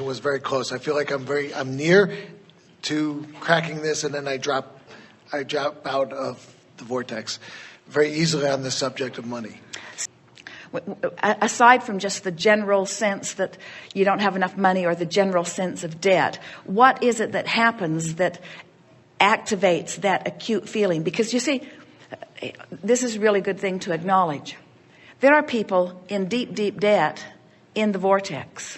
was very close. I feel like I'm near to cracking this, and then I drop out of the vortex very easily on the subject of money. Aside from just the general sense that you don't have enough money or the general sense of debt, what is it that happens that activates that acute feeling? Because you see, this is a really good thing to acknowledge. There are people in deep, deep debt in the vortex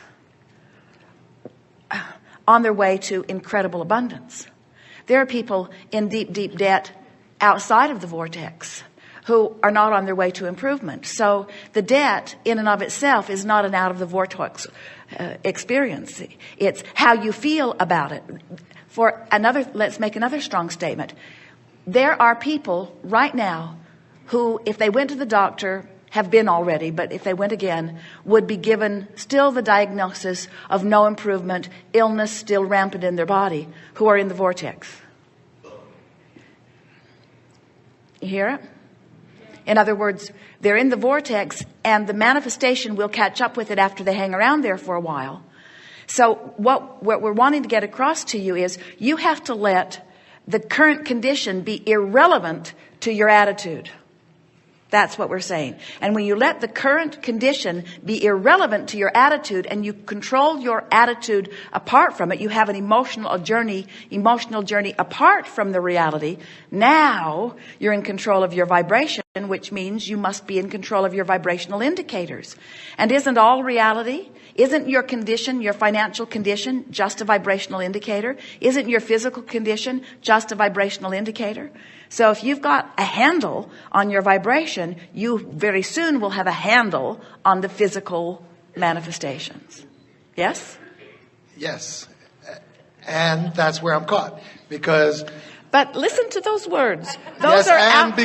on their way to incredible abundance. There are people in deep, deep debt outside of the vortex who are not on their way to improvement. So the debt in and of itself is not an out of the vortex experience. It's how you feel about it. Let's make another strong statement. There are people right now who, if they went to the doctor, have been already, but if they went again, would be given still the diagnosis of no improvement, illness still rampant in their body, who are in the vortex. You hear it? In other words, they're in the vortex and the manifestation will catch up with it after they hang around there for a while. So what we're wanting to get across to you is you have to let the current condition be irrelevant to your attitude. That's what we're saying. And when you let the current condition be irrelevant to your attitude and you control your attitude apart from it, you have an emotional journey apart from the reality. Now you're in control of your vibration, which means you must be in control of your vibrational indicators. And isn't all reality? Isn't your condition, your financial condition, just a vibrational indicator? Isn't your physical condition just a vibrational indicator? So if you've got a handle on your vibration, you very soon will have a handle on the physical manifestations. Yes? Yes. And that's where I'm caught. Because... But listen to those words. Those are out.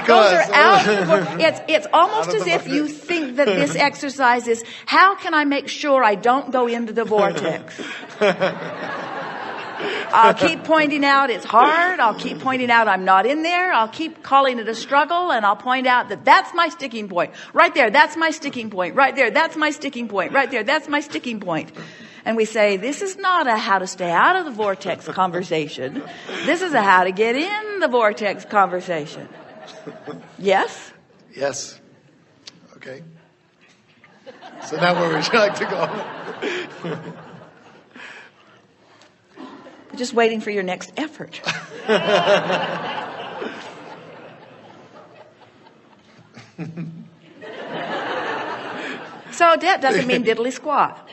It's almost as if you think that this exercise is, how can I make sure I don't go into the vortex? I'll keep pointing out it's hard. I'll keep pointing out I'm not in there. I'll keep calling it a struggle, and I'll point out that that's my sticking point. Right there, that's my sticking point. Right there, that's my sticking point. Right there, that's my sticking point. And we say, this is not a how to stay out of the vortex conversation. This is a how to get in the vortex conversation. Yes? Yes. Okay. So now where would you like to go? We're just waiting for your next effort. So debt doesn't mean diddly squat.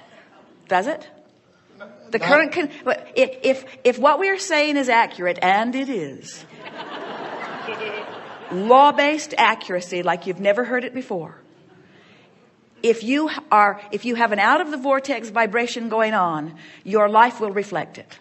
Does it? The current, if what we are saying is accurate, and it is, law-based accuracy like you've never heard it before. If you have an out of the vortex vibration going on, your life will reflect it.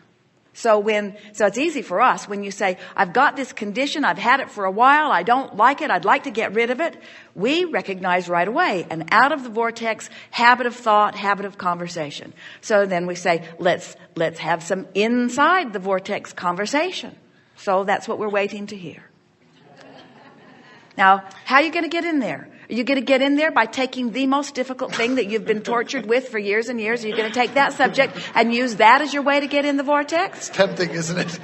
So it's easy for us when you say, I've got this condition, I've had it for a while, I don't like it, I'd like to get rid of it. We recognize right away an out of the vortex habit of thought, habit of conversation. So then we say, let's have some inside the vortex conversation. So that's what we're waiting to hear. Now, how are you going to get in there? Are you going to get in there by taking the most difficult thing that you've been tortured with for years and years? Are you going to take that subject and use that as your way to get in the vortex? It's tempting, isn't it?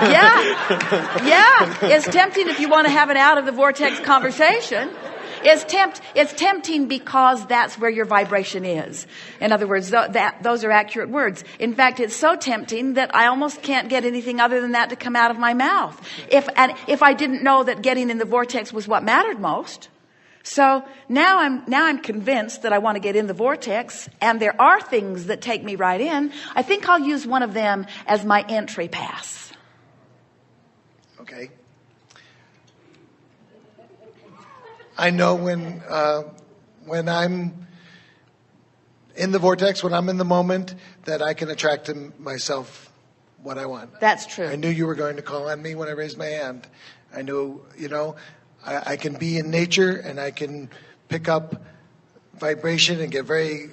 Yeah. It's tempting if you want to have an out of the vortex conversation. It's tempting because that's where your vibration is. In other words, those are accurate words. In fact, it's so tempting that I almost can't get anything other than that to come out of my mouth. If I didn't know that getting in the vortex was what mattered most. So now I'm convinced that I want to get in the vortex, and there are things that take me right in. I think I'll use one of them as my entry pass. Okay. I know when I'm in the vortex, when I'm in the moment, that I can attract to myself what I want. That's true. I knew you were going to call on me when I raised my hand. I knew, I can be in nature and I can pick up vibration and get very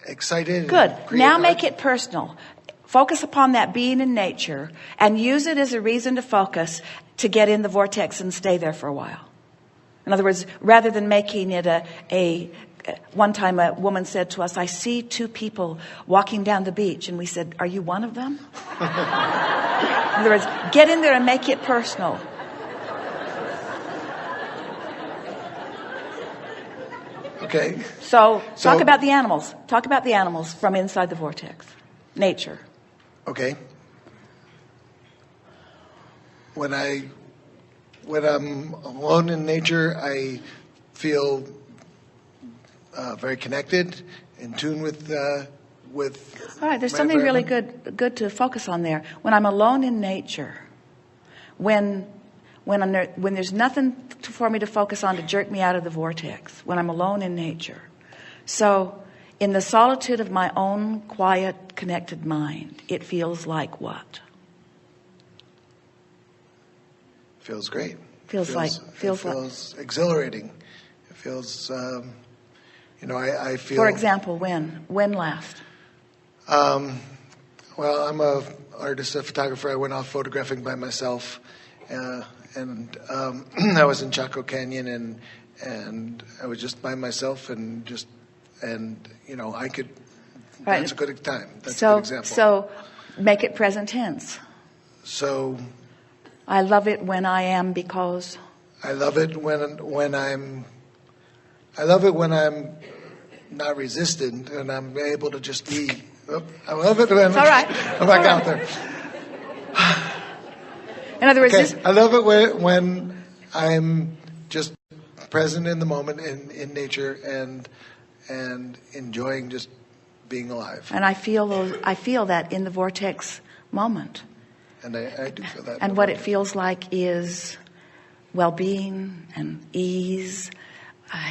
excited. Good. Now make it personal. Focus upon that being in nature and use it as a reason to focus to get in the vortex and stay there for a while. In other words, rather than making it one time a woman said to us, I see two people walking down the beach. And we said, are you one of them? In other words, get in there and make it personal. Okay. So talk about the animals. Talk about the animals from inside the vortex. Nature. Okay. When I'm alone in nature, I feel very connected, in tune with. All right. There's something really good to focus on there. When I'm alone in nature, when there's nothing for me to focus on to jerk me out of the vortex, when I'm alone in nature. So in the solitude of my own quiet, connected mind, it feels like what? Feels great. Feels exhilarating. It feels, I feel. For example, when last? Well, I'm a artist, a photographer. I went off photographing by myself, and I was in Chaco Canyon, and I was just by myself, and I could. Right. That's a good time. That's a good example. So, make it present tense. So. I love it when I am because. I love it when I'm. I love it when I'm not resistant and I'm able to just be. I love it when it's all right. I'm back out there. In other words, I love it when I'm just present in the moment in nature and enjoying just being alive. And I feel that in the vortex moment. And I do feel that. And what it feels like is well-being and ease.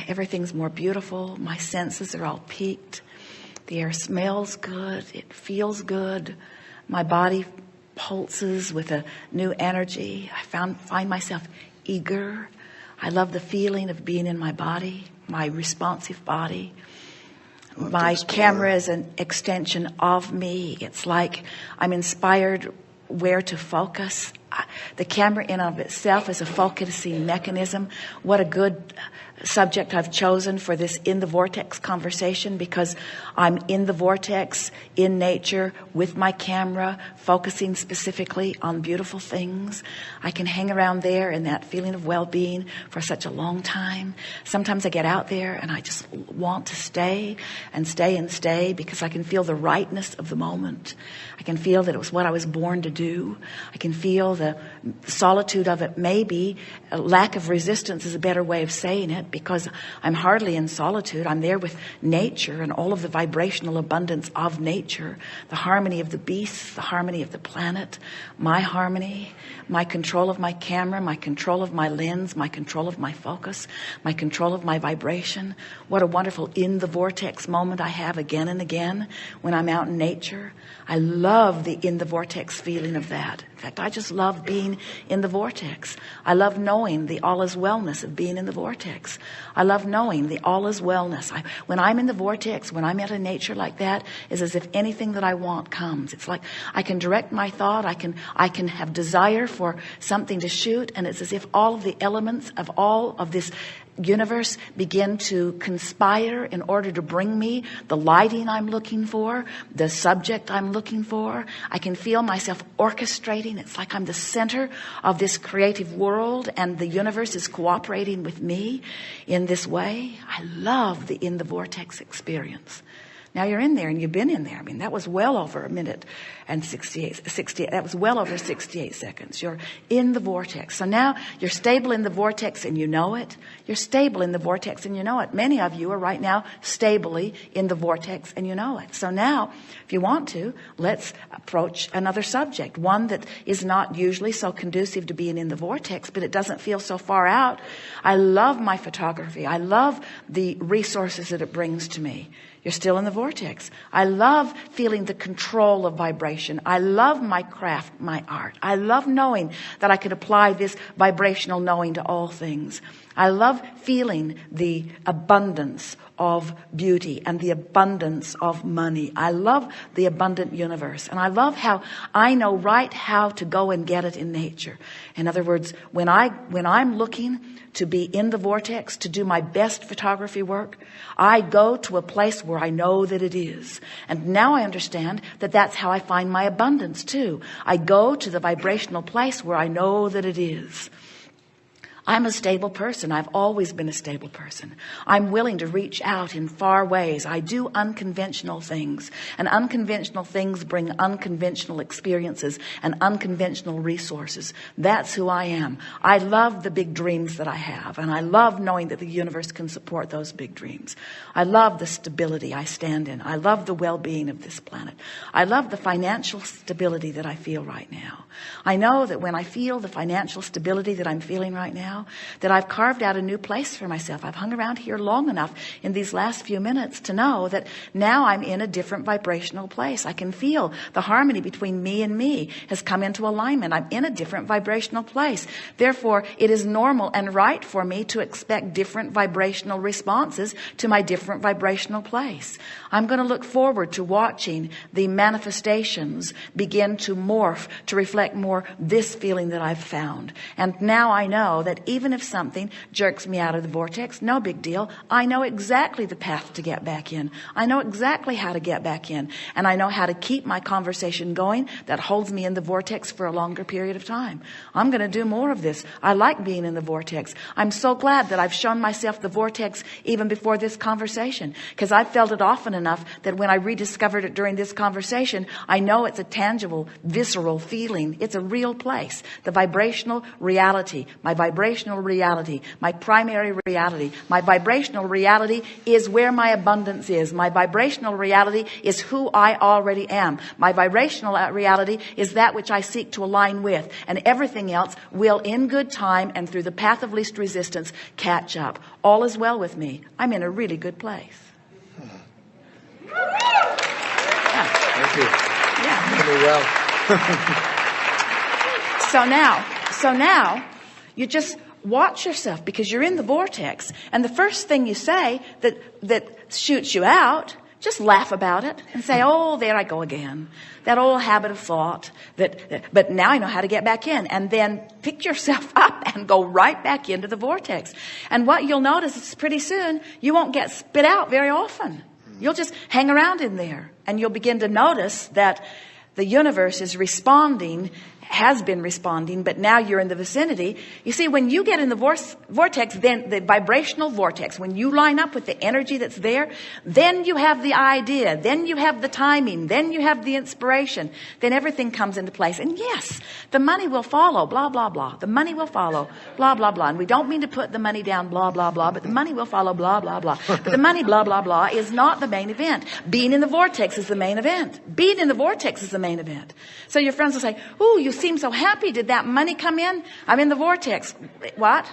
Everything's more beautiful. My senses are all peaked. The air smells good. It feels good. My body pulses with a new energy. I find myself eager. I love the feeling of being in my body, my responsive body. My camera is an extension of me. It's like I'm inspired where to focus. The camera in and of itself is a focusing mechanism. What a good subject I've chosen for this In the Vortex conversation, because I'm in the vortex, in nature, with my camera, focusing specifically on beautiful things. I can hang around there in that feeling of well-being for such a long time. Sometimes I get out there and I just want to stay and stay and stay because I can feel the rightness of the moment. I can feel that it was what I was born to do. I can feel the solitude of it. Maybe a lack of resistance is a better way of saying it, because I'm hardly in solitude. I'm there with nature and all of the vibrational abundance of nature, the harmony of the beasts, the harmony of the planet, my harmony, my control of my camera, my control of my lens, my control of my focus, my control of my vibration. What a wonderful in the vortex moment I have again and again when I'm out in nature. I love the in the vortex feeling of that. In fact, I just love being in the vortex. I love knowing the all is wellness of being in the vortex. I love knowing the all is wellness. When I'm in the vortex, when I'm out in nature like that, is as if anything that I want comes. It's like I can direct my thought. I can have desire for something to shoot, and it's as if all of the elements of all of this universe begin to conspire in order to bring me the lighting I'm looking for, the subject I'm looking for. I can feel myself orchestrating. It's like I'm the center of this creative world and the universe is cooperating with me in this way. I love the in the vortex experience. Now you're in there and you've been in there. I mean, that was well over a minute and 68, that was well over 68 seconds. You're in the vortex. So now you're stable in the vortex and you know it. You're stable in the vortex and you know it. Many of you are right now stably in the vortex and you know it. So now, if you want to, let's approach another subject. One that is not usually so conducive to being in the vortex, but it doesn't feel so far out. I love my photography. I love the resources that it brings to me. You're still in the vortex. I love feeling the control of vibration. I love my craft, my art. I love knowing that I could apply this vibrational knowing to all things. I love feeling the abundance of beauty and the abundance of money. I love the abundant universe, and I love how I know right how to go and get it in nature. In other words, when I'm looking to be in the vortex, to do my best photography work, I go to a place where I know that it is. And now I understand that that's how I find my abundance too. I go to the vibrational place where I know that it is. I'm a stable person. I've always been a stable person. I'm willing to reach out in far ways. I do unconventional things, and unconventional things bring unconventional experiences and unconventional resources. That's who I am. I love the big dreams that I have, and I love knowing that the universe can support those big dreams. I love the stability I stand in. I love the well-being of this planet. I love the financial stability that I feel right now. I know that when I feel the financial stability that I'm feeling right now, that I've carved out a new place for myself. I've hung around here long enough in these last few minutes to know that now I'm in a different vibrational place. I can feel the harmony between me and me has come into alignment. I'm in a different vibrational place. Therefore, it is normal and right for me to expect different vibrational responses to my different vibrational place. I'm going to look forward to watching the manifestations begin to morph to reflect more this feeling that I've found. And now I know that even if something jerks me out of the vortex, no big deal. I know exactly the path to get back in. I know exactly how to get back in. And I know how to keep my conversation going that holds me in the vortex for a longer period of time. I'm going to do more of this. I like being in the vortex. I'm so glad that I've shown myself the vortex even before this conversation, because I've felt it often enough that when I rediscovered it during this conversation, I know it's a tangible, visceral feeling. It's a real place. The vibrational reality, my primary reality. My vibrational reality is where my abundance is. My vibrational reality is who I already am. My vibrational reality is that which I seek to align with. And everything else will, in good time and through the path of least resistance, catch up. All is well with me. I'm in a really good place. Thank you. Yeah. Really well. So now, you just watch yourself, because you're in the vortex, and the first thing you say that shoots you out, just laugh about it and say, oh, there I go again. That old habit of thought but now I know how to get back in. And then pick yourself up and go right back into the vortex. And what you'll notice is pretty soon you won't get spit out very often. You'll just hang around in there, and you'll begin to notice that the universe is responding, has been responding, but now you're in the vicinity. You see, when you get in the vortex, then the vibrational vortex, when you line up with the energy that's there, then you have the idea, then you have the timing, then you have the inspiration, then everything comes into place. And yes, the money will follow, blah, blah, blah. The money will follow, blah, blah, blah. And we don't mean to put the money down, blah, blah, blah, but the money will follow, blah, blah, blah. But the money, blah, blah, blah, is not the main event. Being in the vortex is the main event. Being in the vortex is the main event. So your friends will say, ooh, you seem so happy. Did that money come in? I'm in the vortex. What?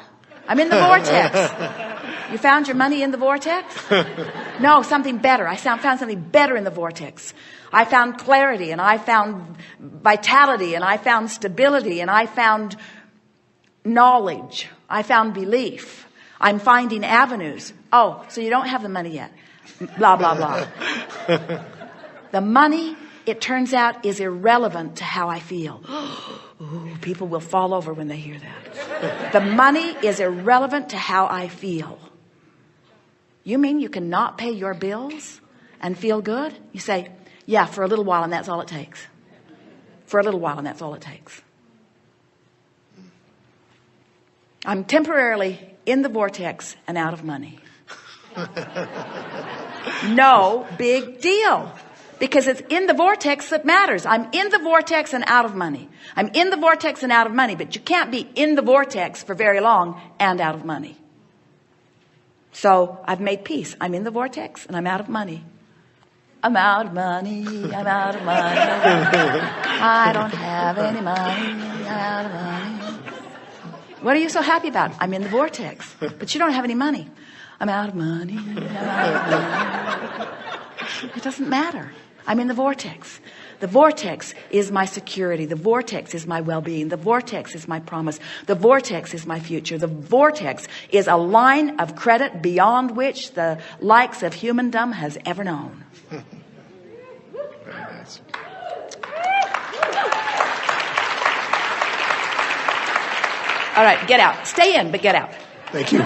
I'm in the vortex. You found your money in the vortex? No, something better. I found something better in the vortex. I found clarity, and I found vitality, and I found stability, and I found knowledge. I found belief. I'm finding avenues. Oh, so you don't have the money yet. Blah, blah, blah. The money, it turns out, is irrelevant to how I feel. Ooh, people will fall over when they hear that. The money is irrelevant to how I feel. You mean you cannot pay your bills and feel good? You say, yeah, for a little while, and that's all it takes. For a little while, and that's all it takes. I'm temporarily in the vortex and out of money. No big deal. Because it's in the vortex that matters. I'm in the vortex and out of money. I'm in the vortex and out of money. But you can't be in the vortex for very long and out of money. So I've made peace. I'm in the vortex and I'm out of money. I'm out of money. I'm out of money. I don't have any money. I'm out of money. What are you so happy about? I'm in the vortex. But you don't have any money. I'm out of money. I'm out of money. It doesn't matter. I'm in the vortex. The vortex is my security. The vortex is my well-being. The vortex is my promise. The vortex is my future. The vortex is a line of credit beyond which the likes of humandom has ever known. Very nice. All right, get out. Stay in, but get out. Thank you.